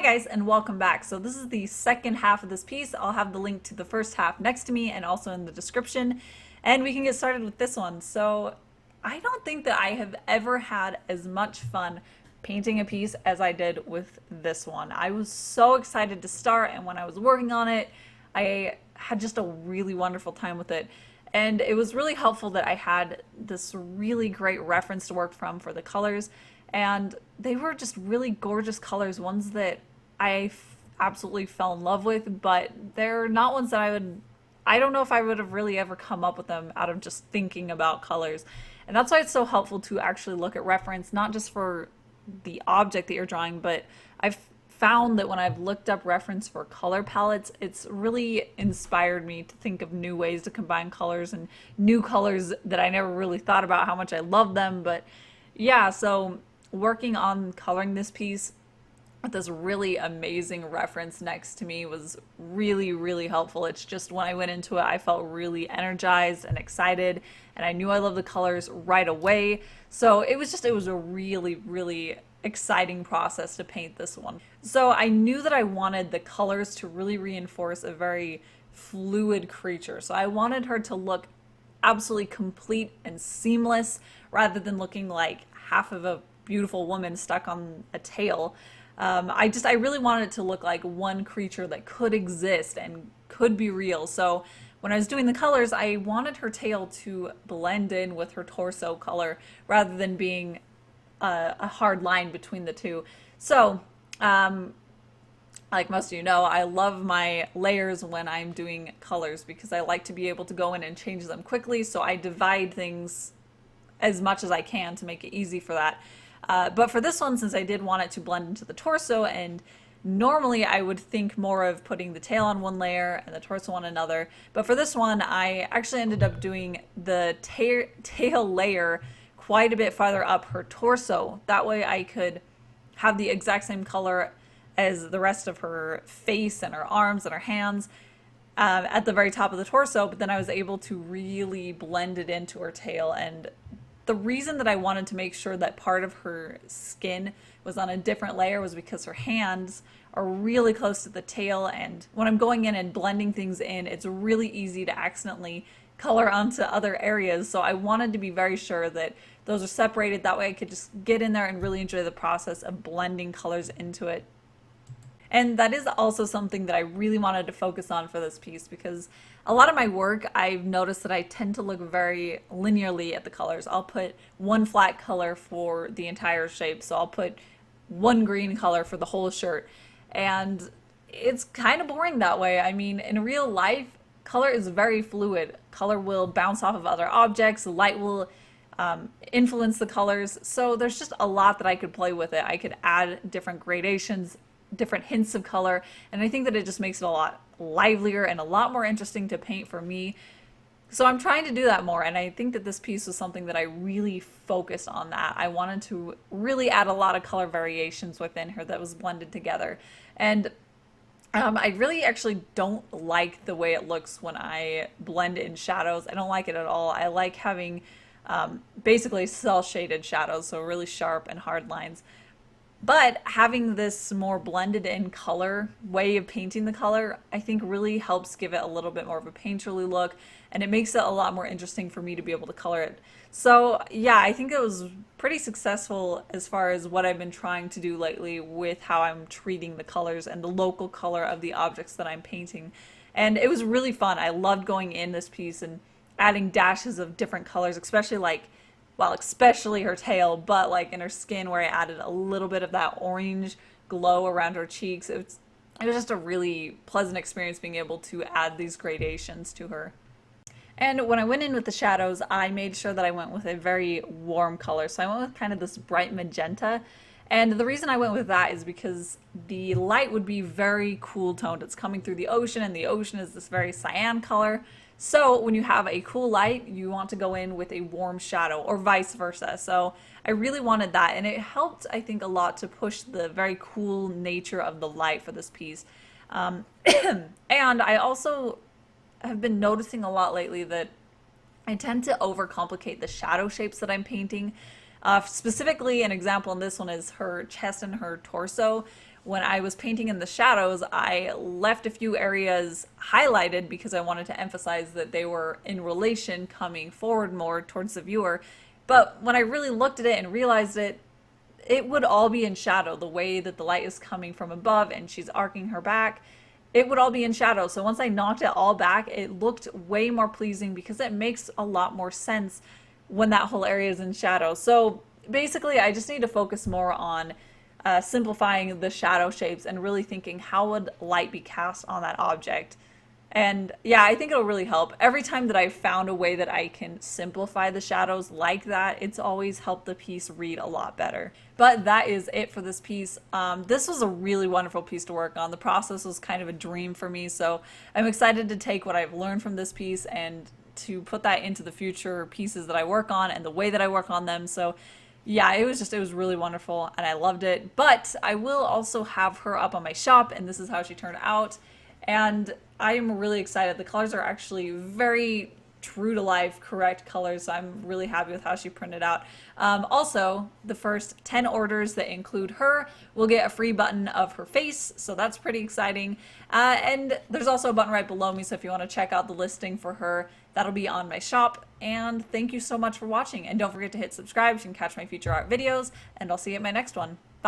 guys, and welcome back. So this is the second half of this piece. I'll have the link to the first half next to me and also in the description, and we can get started with this one. So I don't think that I have ever had as much fun painting a piece as I did with this one. I was so excited to start, and when I was working on it, I had just a really wonderful time with it. And it was really helpful that I had this really great reference to work from for the colors. And they were just really gorgeous colors, ones that I absolutely fell in love with, but they're not ones that I don't know if I would have really ever come up with them out of just thinking about colors. And that's why it's so helpful to actually look at reference, not just for the object that you're drawing, but I've found that when I've looked up reference for color palettes, it's really inspired me to think of new ways to combine colors and new colors that I never really thought about how much I love them. But yeah, so working on coloring this piece with this really amazing reference next to me was really helpful. It's just when I went into it, I felt really energized and excited, and I knew I loved the colors right away. So it was a really exciting process to paint this one. So I knew that I wanted the colors to really reinforce a very fluid creature. So I wanted her to look absolutely complete and seamless rather than looking like half of a beautiful woman stuck on a tail. I really wanted it to look like one creature that could exist and could be real. So when I was doing the colors, I wanted her tail to blend in with her torso color rather than being a hard line between the two. So, like most of you know, I love my layers when I'm doing colors because I like to be able to go in and change them quickly. So I divide things as much as I can to make it easy for that. But for this one, since I did want it to blend into the torso, and normally I would think more of putting the tail on one layer and the torso on another, but for this one I actually ended up doing the tail layer quite a bit farther up her torso. That way I could have the exact same color as the rest of her face and her arms and her hands at the very top of the torso, but then I was able to really blend it into her tail. And the reason that I wanted to make sure that part of her skin was on a different layer was because her hands are really close to the tail, and when I'm going in and blending things in, it's really easy to accidentally color onto other areas. So I wanted to be very sure that those are separated. That way I could just get in there and really enjoy the process of blending colors into it. And that is also something that I really wanted to focus on for this piece, because a lot of my work, I've noticed that I tend to look very linearly at the colors. I'll put one flat color for the entire shape. So I'll put one green color for the whole shirt. And it's kind of boring that way. I mean, in real life, color is very fluid. Color will bounce off of other objects. Light will influence the colors. So there's just a lot that I could play with it. I could add different gradations, different hints of color, and I think that it just makes it a lot livelier and a lot more interesting to paint for me. So I'm trying to do that more, and I think that this piece was something that I really focused on that. I wanted to really add a lot of color variations within her that was blended together. And I really actually don't like the way it looks when I blend in shadows. I don't like it at all. I like having basically cell shaded shadows, so really sharp and hard lines. But having this more blended in color way of painting the color, I think really helps give it a little bit more of a painterly look, and it makes it a lot more interesting for me to be able to color it. So yeah, I think it was pretty successful as far as what I've been trying to do lately with how I'm treating the colors and the local color of the objects that I'm painting. And it was really fun. I loved going in this piece and adding dashes of different colors, especially her tail, but like in her skin where I added a little bit of that orange glow around her cheeks. It was just a really pleasant experience being able to add these gradations to her. And when I went in with the shadows, I made sure that I went with a very warm color. So I went with kind of this bright magenta. And the reason I went with that is because the light would be very cool toned. It's coming through the ocean, and the ocean is this very cyan color. So when you have a cool light, you want to go in with a warm shadow, or vice versa. So I really wanted that, and it helped, I think, a lot to push the very cool nature of the light for this piece. And I also have been noticing a lot lately that I tend to overcomplicate the shadow shapes that I'm painting. Specifically, an example in this one is her chest and her torso. when I was painting in the shadows, I left a few areas highlighted because I wanted to emphasize that they were in relation, coming forward more towards the viewer. But when I really looked at it and realized it would all be in shadow, the way that the light is coming from above and she's arcing her back. It would all be in shadow. So once I knocked it all back, it looked way more pleasing because it makes a lot more sense when that whole area is in shadow. So basically, I just need to focus more on simplifying the shadow shapes and really thinking, how would light be cast on that object? And yeah, I think it'll really help. Every time that I've found a way that I can simplify the shadows like that, it's always helped the piece read a lot better. But that is it for this piece. This was a really wonderful piece to work on. The process was kind of a dream for me, so I'm excited to take what I've learned from this piece and to put that into the future pieces that I work on and the way that I work on them. So yeah, it was really wonderful and I loved it. But I will also have her up on my shop, and this is how she turned out. And I am really excited. The colors are actually very true to life, correct colors. So I'm really happy with how she printed out. Also, the first 10 orders that include her will get a free button of her face. So that's pretty exciting. And there's also a button right below me. So if you want to check out the listing for her, that'll be on my shop. And thank you so much for watching. And don't forget to hit subscribe so you can catch my future art videos. And I'll see you at my next one.